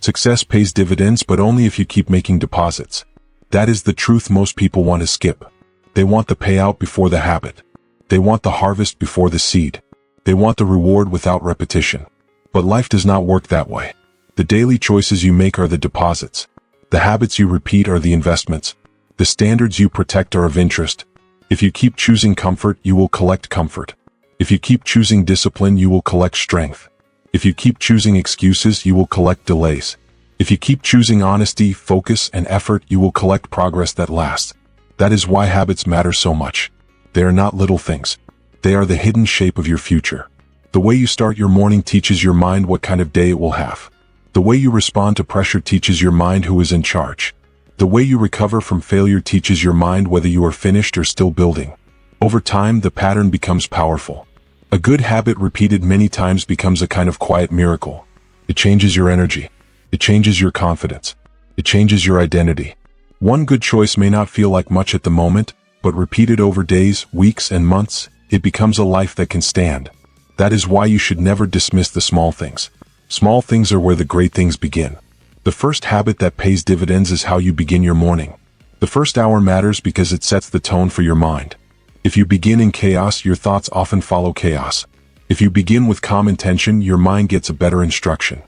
Success pays dividends, but only if you keep making deposits. That is the truth most people want to skip. They want the payout before the habit. They want the harvest before the seed. They want the reward without repetition. But life does not work that way. The daily choices you make are the deposits. The habits you repeat are the investments. The standards you protect are of interest. If you keep choosing comfort, you will collect comfort. If you keep choosing discipline, you will collect strength. If you keep choosing excuses, you will collect delays. If you keep choosing honesty, focus, and effort, you will collect progress that lasts. That is why habits matter so much. They are not little things. They are the hidden shape of your future. The way you start your morning teaches your mind what kind of day it will have. The way you respond to pressure teaches your mind who is in charge. The way you recover from failure teaches your mind whether you are finished or still building. Over time, the pattern becomes powerful. A good habit repeated many times becomes a kind of quiet miracle. It changes your energy. It changes your confidence. It changes your identity. One good choice may not feel like much at the moment, but repeated over days, weeks, and months, it becomes a life that can stand. That is why you should never dismiss the small things. Small things are where the great things begin. The first habit that pays dividends is how you begin your morning. The first hour matters because it sets the tone for your mind. If you begin in chaos, your thoughts often follow chaos. If you begin with calm intention, your mind gets a better instruction.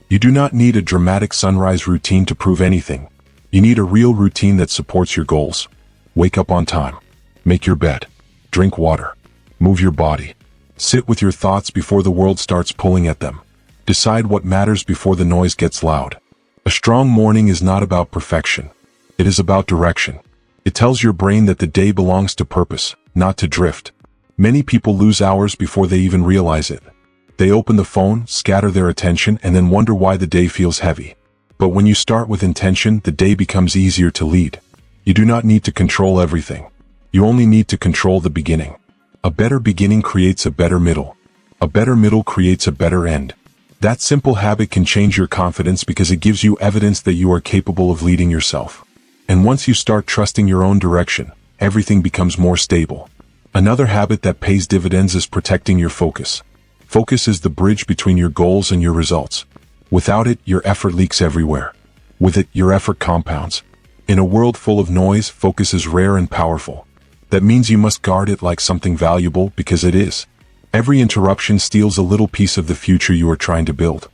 You do not need a dramatic sunrise routine to prove anything. You need a real routine that supports your goals. Wake up on time. Make your bed. Drink water. Move your body. Sit with your thoughts before the world starts pulling at them. Decide what matters before the noise gets loud. A strong morning is not about perfection. It is about direction. It tells your brain that the day belongs to purpose, not to drift. Many people lose hours before they even realize it. They open the phone, scatter their attention, and then wonder why the day feels heavy. But when you start with intention, the day becomes easier to lead. You do not need to control everything. You only need to control the beginning. A better beginning creates a better middle. A better middle creates a better end. That simple habit can change your confidence because it gives you evidence that you are capable of leading yourself. And once you start trusting your own direction, everything becomes more stable. Another habit that pays dividends is protecting your focus. Focus is the bridge between your goals and your results. Without it, your effort leaks everywhere. With it, your effort compounds. In a world full of noise, focus is rare and powerful. That means you must guard it like something valuable, because it is. Every interruption steals a little piece of the future you are trying to build.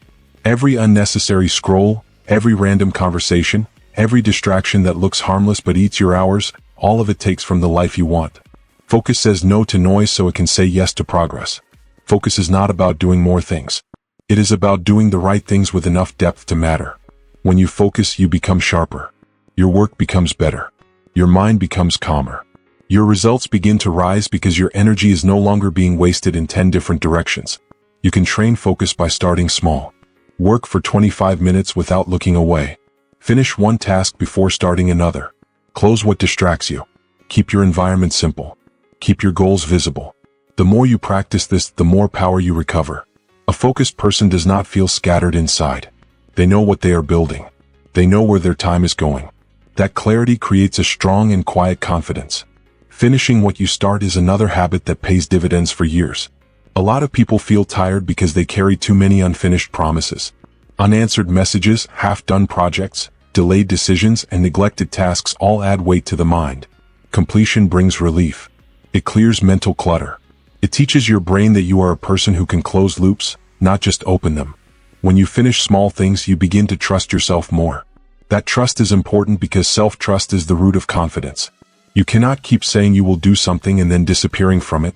Every unnecessary scroll, every random conversation, every distraction that looks harmless but eats your hours, all of it takes from the life you want. Focus says no to noise so it can say yes to progress. Focus is not about doing more things. It is about doing the right things with enough depth to matter. When you focus, you become sharper. Your work becomes better. Your mind becomes calmer. Your results begin to rise because your energy is no longer being wasted in 10 different directions. You can train focus by starting small. Work for 25 minutes without looking away. Finish one task before starting another. Close what distracts you. Keep your environment simple. Keep your goals visible. The more you practice this, the more power you recover. A focused person does not feel scattered inside. They know what they are building. They know where their time is going. That clarity creates a strong and quiet confidence. Finishing what you start is another habit that pays dividends for years. A lot of people feel tired because they carry too many unfinished promises. Unanswered messages, half-done projects, delayed decisions, and neglected tasks all add weight to the mind. Completion brings relief. It clears mental clutter. It teaches your brain that you are a person who can close loops, not just open them. When you finish small things, you begin to trust yourself more. That trust is important because self-trust is the root of confidence. You cannot keep saying you will do something and then disappearing from it.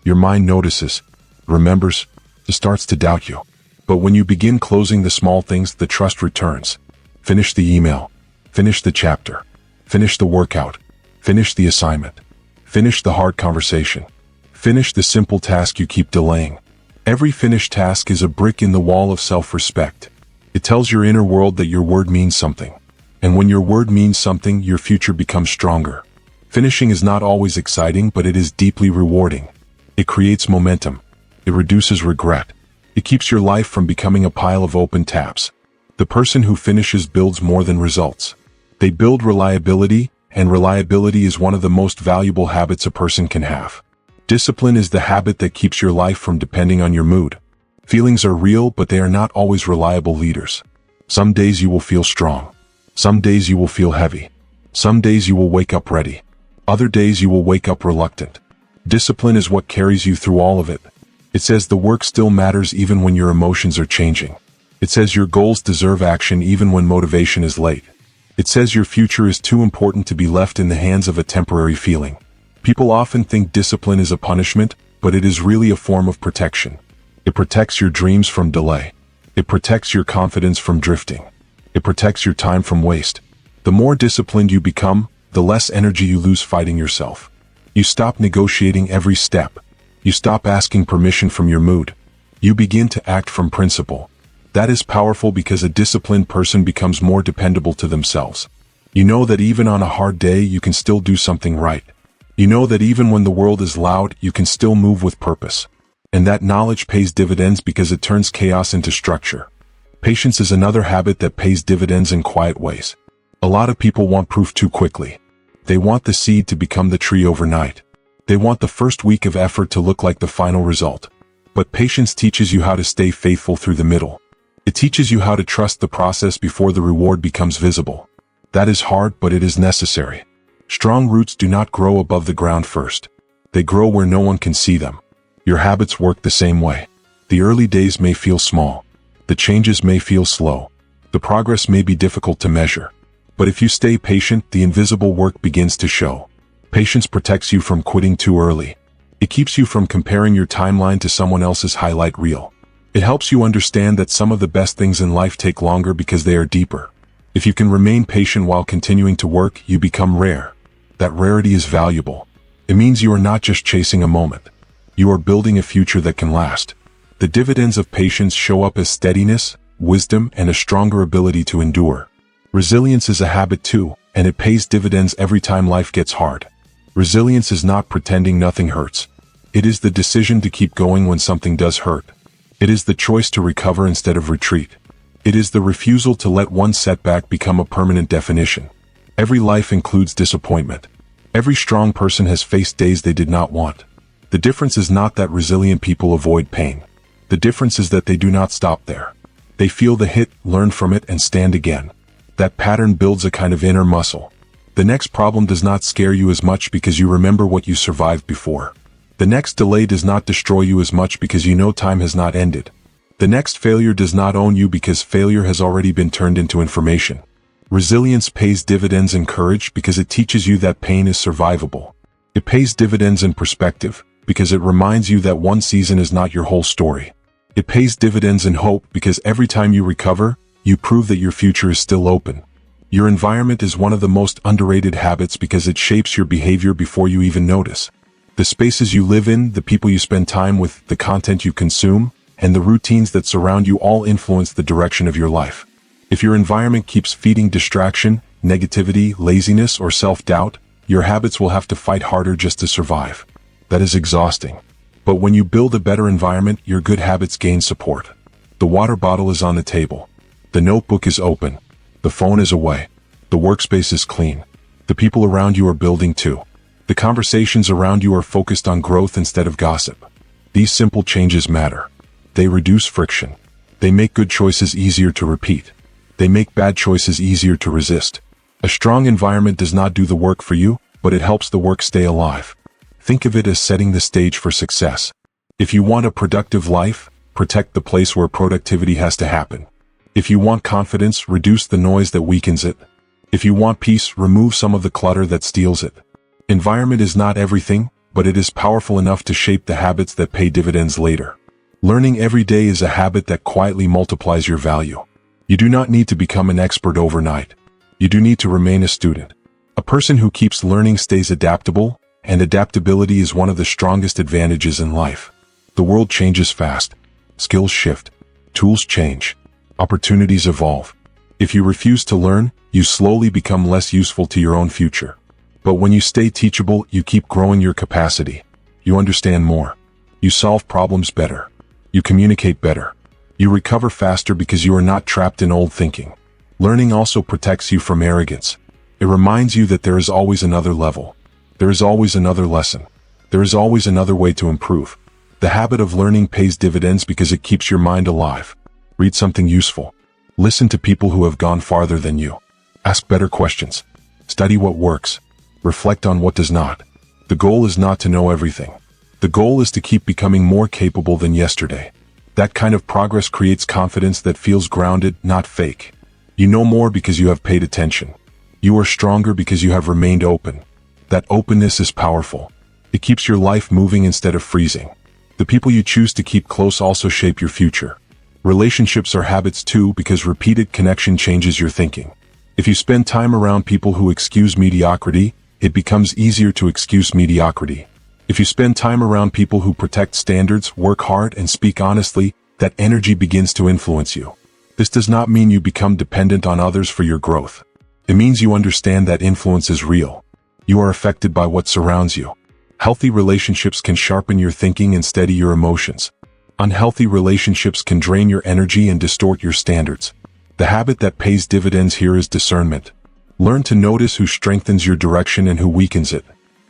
Your mind notices, remembers, starts to doubt you. But when you begin closing the small things, the trust returns. Finish the email. Finish the chapter. Finish the workout. Finish the assignment. Finish the hard conversation. Finish the simple task you keep delaying. Every finished task is a brick in the wall of self-respect. It tells your inner world that your word means something. And when your word means something, your future becomes stronger. Finishing is not always exciting, but it is deeply rewarding. It creates momentum. It reduces regret. It keeps your life from becoming a pile of open tabs. The person who finishes builds more than results. They build reliability, and reliability is one of the most valuable habits a person can have. Discipline is the habit that keeps your life from depending on your mood. Feelings are real, but they are not always reliable leaders. Some days you will feel strong. Some days you will feel heavy. Some days you will wake up ready. Other days you will wake up reluctant. Discipline is what carries you through all of it. It says the work still matters even when your emotions are changing. It says your goals deserve action even when motivation is late. It says your future is too important to be left in the hands of a temporary feeling. People often think discipline is a punishment, but it is really a form of protection. It protects your dreams from delay. It protects your confidence from drifting. It protects your time from waste. The more disciplined you become, the less energy you lose fighting yourself. You stop negotiating every step. You stop asking permission from your mood. You begin to act from principle. That is powerful because a disciplined person becomes more dependable to themselves. You know that even on a hard day you can still do something right. You know that even when the world is loud, you can still move with purpose. And that knowledge pays dividends because it turns chaos into structure. Patience is another habit that pays dividends in quiet ways. A lot of people want proof too quickly. They want the seed to become the tree overnight. They want the first week of effort to look like the final result. But patience teaches you how to stay faithful through the middle. It teaches you how to trust the process before the reward becomes visible. That is hard, but it is necessary. Strong roots do not grow above the ground first. They grow where no one can see them. Your habits work the same way. The early days may feel small. The changes may feel slow. The progress may be difficult to measure. But if you stay patient, the invisible work begins to show. Patience protects you from quitting too early. It keeps you from comparing your timeline to someone else's highlight reel. It helps you understand that some of the best things in life take longer because they are deeper. If you can remain patient while continuing to work, you become rare. That rarity is valuable. It means you are not just chasing a moment. You are building a future that can last. The dividends of patience show up as steadiness, wisdom, and a stronger ability to endure. Resilience is a habit too, and it pays dividends every time life gets hard. Resilience is not pretending nothing hurts. It is the decision to keep going when something does hurt. It is the choice to recover instead of retreat. It is the refusal to let one setback become a permanent definition. Every life includes disappointment. Every strong person has faced days they did not want. The difference is not that resilient people avoid pain. The difference is that they do not stop there. They feel the hit, learn from it, and stand again. That pattern builds a kind of inner muscle. The next problem does not scare you as much because you remember what you survived before. The next delay does not destroy you as much because you know time has not ended. The next failure does not own you because failure has already been turned into information. Resilience pays dividends in courage because it teaches you that pain is survivable. It pays dividends in perspective because it reminds you that one season is not your whole story. It pays dividends in hope because every time you recover, you prove that your future is still open. Your environment is one of the most underrated habits because it shapes your behavior before you even notice. The spaces you live in, the people you spend time with, the content you consume, and the routines that surround you all influence the direction of your life. If your environment keeps feeding distraction, negativity, laziness, or self-doubt, your habits will have to fight harder just to survive. That is exhausting. But when you build a better environment, your good habits gain support. The water bottle is on the table. The notebook is open. The phone is away. The workspace is clean. The people around you are building too. The conversations around you are focused on growth instead of gossip. These simple changes matter. They reduce friction. They make good choices easier to repeat. They make bad choices easier to resist. A strong environment does not do the work for you, but it helps the work stay alive. Think of it as setting the stage for success. If you want a productive life, protect the place where productivity has to happen. If you want confidence, reduce the noise that weakens it. If you want peace, remove some of the clutter that steals it. Environment is not everything, but it is powerful enough to shape the habits that pay dividends later. Learning every day is a habit that quietly multiplies your value. You do not need to become an expert overnight. You do need to remain a student. A person who keeps learning stays adaptable, and adaptability is one of the strongest advantages in life. The world changes fast. Skills shift. Tools change. Opportunities evolve. If you refuse to learn, you slowly become less useful to your own future. But when you stay teachable, you keep growing your capacity. You understand more. You solve problems better. You communicate better. You recover faster because you are not trapped in old thinking. Learning also protects you from arrogance. It reminds you that there is always another level. There is always another lesson. There is always another way to improve. The habit of learning pays dividends because it keeps your mind alive. Read something useful. Listen to people who have gone farther than you. Ask better questions. Study what works. Reflect on what does not. The goal is not to know everything. The goal is to keep becoming more capable than yesterday. That kind of progress creates confidence that feels grounded, not fake. You know more because you have paid attention. You are stronger because you have remained open. That openness is powerful. It keeps your life moving instead of freezing. The people you choose to keep close also shape your future. Relationships are habits too, because repeated connection changes your thinking. If you spend time around people who excuse mediocrity, it becomes easier to excuse mediocrity. If you spend time around people who protect standards, work hard, and speak honestly, that energy begins to influence you. This does not mean you become dependent on others for your growth. It means you understand that influence is real. You are affected by what surrounds you. Healthy relationships can sharpen your thinking and steady your emotions. Unhealthy relationships can drain your energy and distort your standards. The habit that pays dividends here is discernment. Learn to notice who strengthens your direction and who weakens it.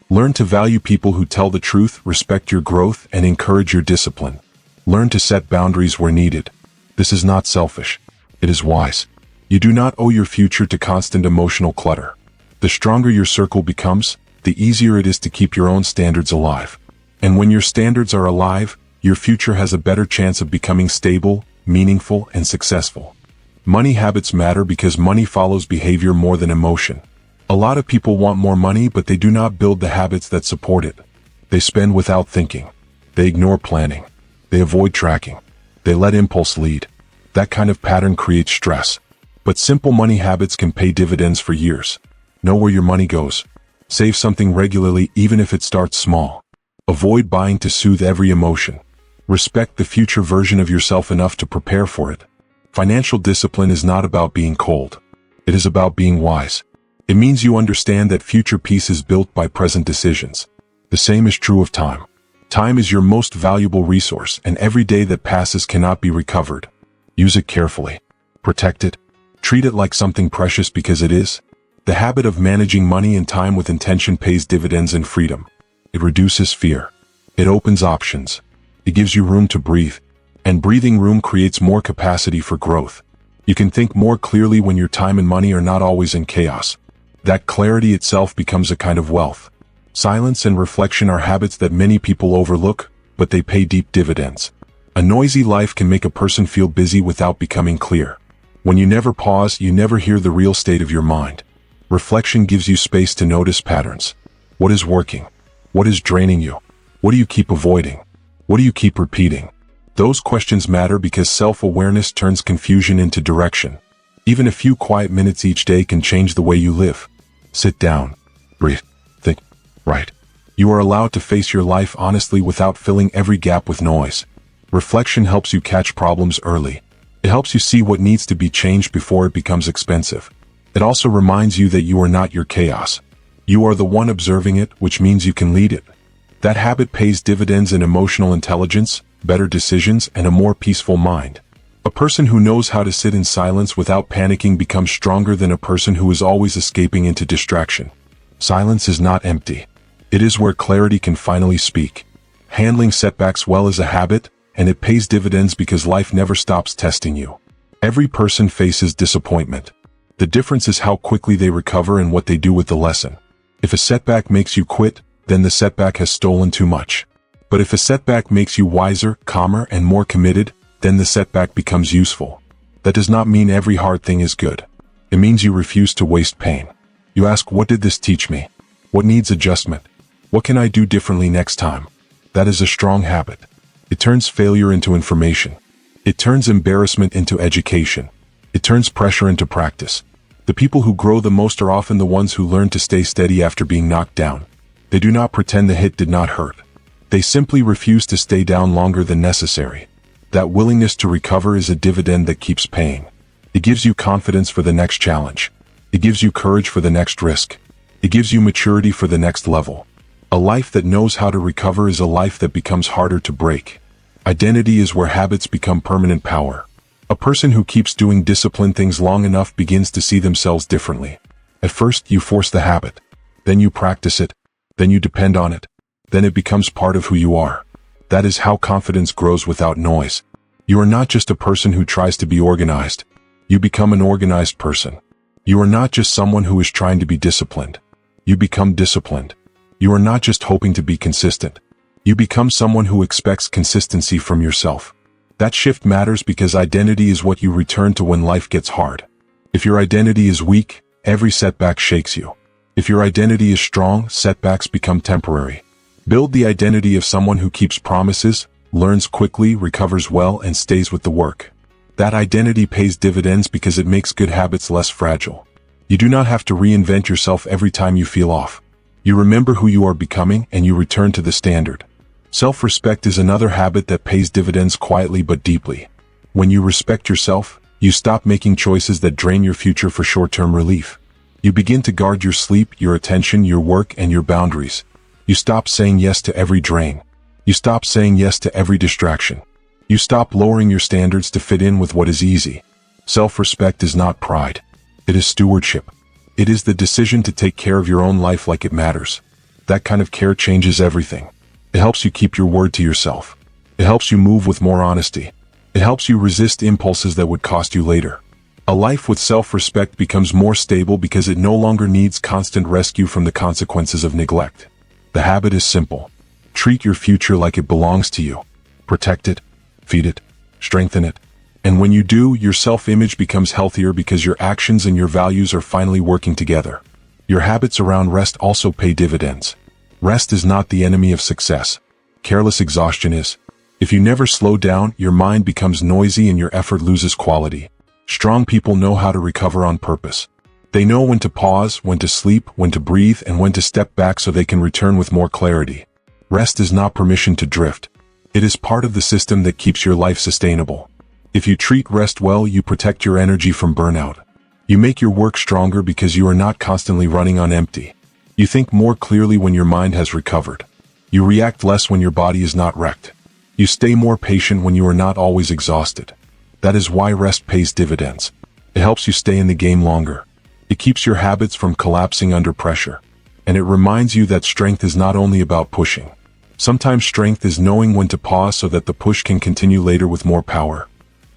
Learn to value people who tell the truth, respect your growth, and encourage your discipline. Learn to set boundaries where needed. This is not selfish. It is wise. You do not owe your future to constant emotional clutter. The stronger your circle becomes, the easier it is to keep your own standards alive. And when your standards are alive, your future has a better chance of becoming stable, meaningful, and successful. Money habits matter because money follows behavior more than emotion. A lot of people want more money, but they do not build the habits that support it. They spend without thinking. They ignore planning. They avoid tracking. They let impulse lead. That kind of pattern creates stress. But simple money habits can pay dividends for years. Know where your money goes. Save something regularly, even if it starts small. Avoid buying to soothe every emotion. Respect the future version of yourself enough to prepare for it. Financial discipline is not about being cold. It is about being wise. It means you understand that future peace is built by present decisions. The same is true of time. Time is your most valuable resource, and every day that passes cannot be recovered. Use it carefully. Protect it. Treat it like something precious because it is. The habit of managing money and time with intention pays dividends in freedom. It reduces fear. It opens options. It gives you room to breathe. And breathing room creates more capacity for growth. You can think more clearly when your time and money are not always in chaos. That clarity itself becomes a kind of wealth. Silence and reflection are habits that many people overlook, but they pay deep dividends. A noisy life can make a person feel busy without becoming clear. When you never pause, you never hear the real state of your mind. Reflection gives you space to notice patterns. What is working? What is draining you? What do you keep avoiding? What do you keep repeating? Those questions matter because self-awareness turns confusion into direction. Even a few quiet minutes each day can change the way you live. Sit down. Breathe. Think. Write. You are allowed to face your life honestly without filling every gap with noise. Reflection helps you catch problems early. It helps you see what needs to be changed before it becomes expensive. It also reminds you that you are not your chaos. You are the one observing it, which means you can lead it. That habit pays dividends in emotional intelligence, better decisions, and a more peaceful mind. A person who knows how to sit in silence without panicking becomes stronger than a person who is always escaping into distraction. Silence is not empty. It is where clarity can finally speak. Handling setbacks well is a habit, and it pays dividends because life never stops testing you. Every person faces disappointment. The difference is how quickly they recover and what they do with the lesson. If a setback makes you quit, then the setback has stolen too much. But if a setback makes you wiser, calmer, and more committed, then the setback becomes useful. That does not mean every hard thing is good. It means you refuse to waste pain. You ask, what did this teach me? What needs adjustment? What can I do differently next time? That is a strong habit. It turns failure into information. It turns embarrassment into education. It turns pressure into practice. The people who grow the most are often the ones who learn to stay steady after being knocked down. They do not pretend the hit did not hurt. They simply refuse to stay down longer than necessary. That willingness to recover is a dividend that keeps paying. It gives you confidence for the next challenge. It gives you courage for the next risk. It gives you maturity for the next level. A life that knows how to recover is a life that becomes harder to break. Identity is where habits become permanent power. A person who keeps doing disciplined things long enough begins to see themselves differently. At first, you force the habit. Then you practice it. Then you depend on it. Then it becomes part of who you are. That is how confidence grows without noise. You are not just a person who tries to be organized. You become an organized person. You are not just someone who is trying to be disciplined. You become disciplined. You are not just hoping to be consistent. You become someone who expects consistency from yourself. That shift matters because identity is what you return to when life gets hard. If your identity is weak, every setback shakes you. If your identity is strong, setbacks become temporary. Build the identity of someone who keeps promises, learns quickly, recovers well, and stays with the work. That identity pays dividends because it makes good habits less fragile. You do not have to reinvent yourself every time you feel off. You remember who you are becoming and you return to the standard. Self-respect is another habit that pays dividends quietly but deeply. When you respect yourself, you stop making choices that drain your future for short-term relief. You begin to guard your sleep, your attention, your work, and your boundaries. You stop saying yes to every drain. You stop saying yes to every distraction. You stop lowering your standards to fit in with what is easy. Self-respect is not pride. It is stewardship. It is the decision to take care of your own life like it matters. That kind of care changes everything. It helps you keep your word to yourself. It helps you move with more honesty. It helps you resist impulses that would cost you later. A life with self-respect becomes more stable because it no longer needs constant rescue from the consequences of neglect. The habit is simple. Treat your future like it belongs to you. Protect it, feed it, strengthen it. And when you do, your self-image becomes healthier because your actions and your values are finally working together. Your habits around rest also pay dividends. Rest is not the enemy of success. Careless exhaustion is. If you never slow down, your mind becomes noisy and your effort loses quality. Strong people know how to recover on purpose. They know when to pause, when to sleep, when to breathe, and when to step back so they can return with more clarity. Rest is not permission to drift. It is part of the system that keeps your life sustainable. If you treat rest well, you protect your energy from burnout. You make your work stronger because you are not constantly running on empty. You think more clearly when your mind has recovered. You react less when your body is not wrecked. You stay more patient when you are not always exhausted. That is why rest pays dividends. It helps you stay in the game longer. It keeps your habits from collapsing under pressure. And it reminds you that strength is not only about pushing. Sometimes strength is knowing when to pause so that the push can continue later with more power.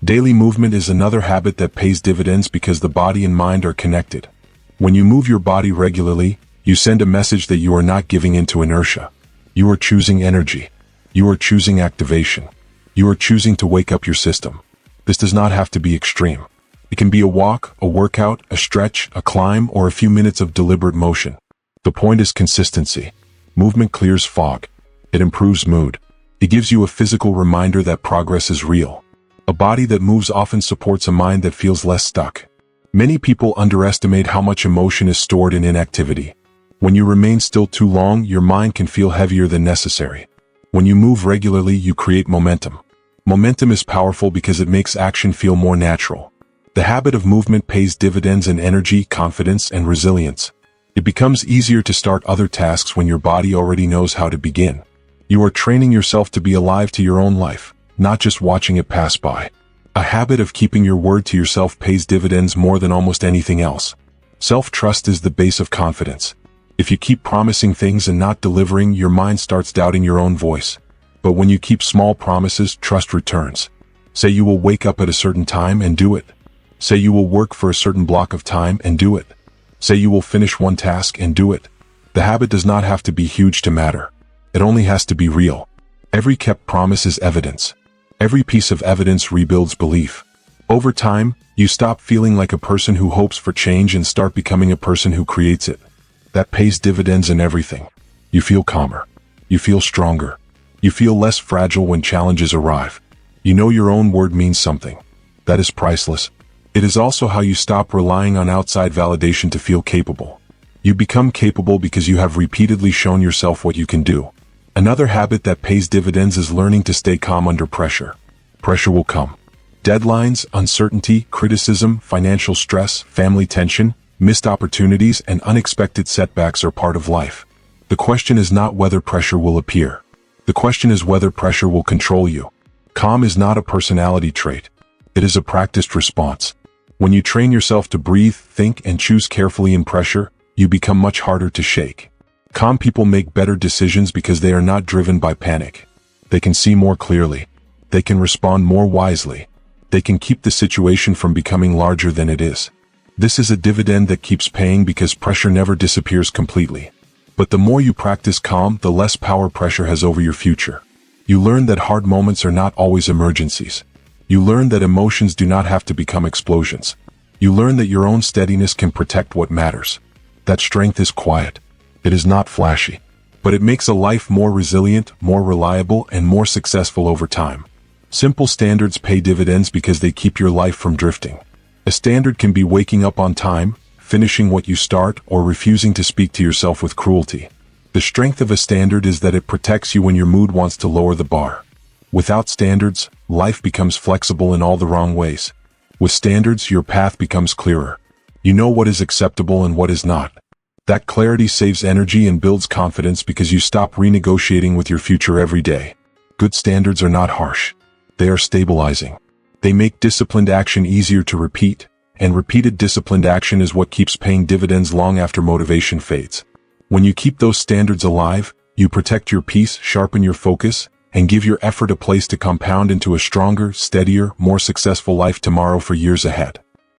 Daily movement is another habit that pays dividends because the body and mind are connected. When you move your body regularly, you send a message that you are not giving into inertia. You are choosing energy. You are choosing activation. You are choosing to wake up your system. This does not have to be extreme. It can be a walk, a workout, a stretch, a climb, or a few minutes of deliberate motion. The point is consistency. Movement clears fog. It improves mood. It gives you a physical reminder that progress is real. A body that moves often supports a mind that feels less stuck. Many people underestimate how much emotion is stored in inactivity. When you remain still too long, your mind can feel heavier than necessary. When you move regularly, you create momentum. Momentum is powerful because it makes action feel more natural. The habit of movement pays dividends in energy, confidence, and resilience. It becomes easier to start other tasks when your body already knows how to begin. You are training yourself to be alive to your own life, not just watching it pass by. A habit of keeping your word to yourself pays dividends more than almost anything else. Self-trust is the base of confidence. If you keep promising things and not delivering, your mind starts doubting your own voice. But when you keep small promises, trust returns. Say you will wake up at a certain time and do it. Say you will work for a certain block of time and do it. Say you will finish one task and do it. The habit does not have to be huge to matter. It only has to be real. Every kept promise is evidence. Every piece of evidence rebuilds belief. Over time, you stop feeling like a person who hopes for change and start becoming a person who creates it. That pays dividends in everything. You feel calmer. You feel stronger. You feel less fragile when challenges arrive. You know your own word means something. That is priceless. It is also how you stop relying on outside validation to feel capable. You become capable because you have repeatedly shown yourself what you can do. Another habit that pays dividends is learning to stay calm under pressure. Pressure will come. Deadlines, uncertainty, criticism, financial stress, family tension, missed opportunities, and unexpected setbacks are part of life. The question is not whether pressure will appear. The question is whether pressure will control you. Calm is not a personality trait. It is a practiced response. When you train yourself to breathe, think, and choose carefully in pressure, you become much harder to shake. Calm people make better decisions because they are not driven by panic. They can see more clearly. They can respond more wisely. They can keep the situation from becoming larger than it is. This is a dividend that keeps paying because pressure never disappears completely. But the more you practice calm, the less power pressure has over your future. You learn that hard moments are not always emergencies. You learn that emotions do not have to become explosions. You learn that your own steadiness can protect what matters. That strength is quiet. It is not flashy. But it makes a life more resilient, more reliable, and more successful over time. Simple standards pay dividends because they keep your life from drifting. A standard can be waking up on time, finishing what you start, or refusing to speak to yourself with cruelty. The strength of a standard is that it protects you when your mood wants to lower the bar. Without standards, life becomes flexible in all the wrong ways. With standards, your path becomes clearer. You know what is acceptable and what is not. That clarity saves energy and builds confidence because you stop renegotiating with your future every day. Good standards are not harsh. They are stabilizing. They make disciplined action easier to repeat, and repeated disciplined action is what keeps paying dividends long after motivation fades. When you keep those standards alive, you protect your peace, sharpen your focus, and give your effort a place to compound into a stronger, steadier, more successful life tomorrow for years ahead.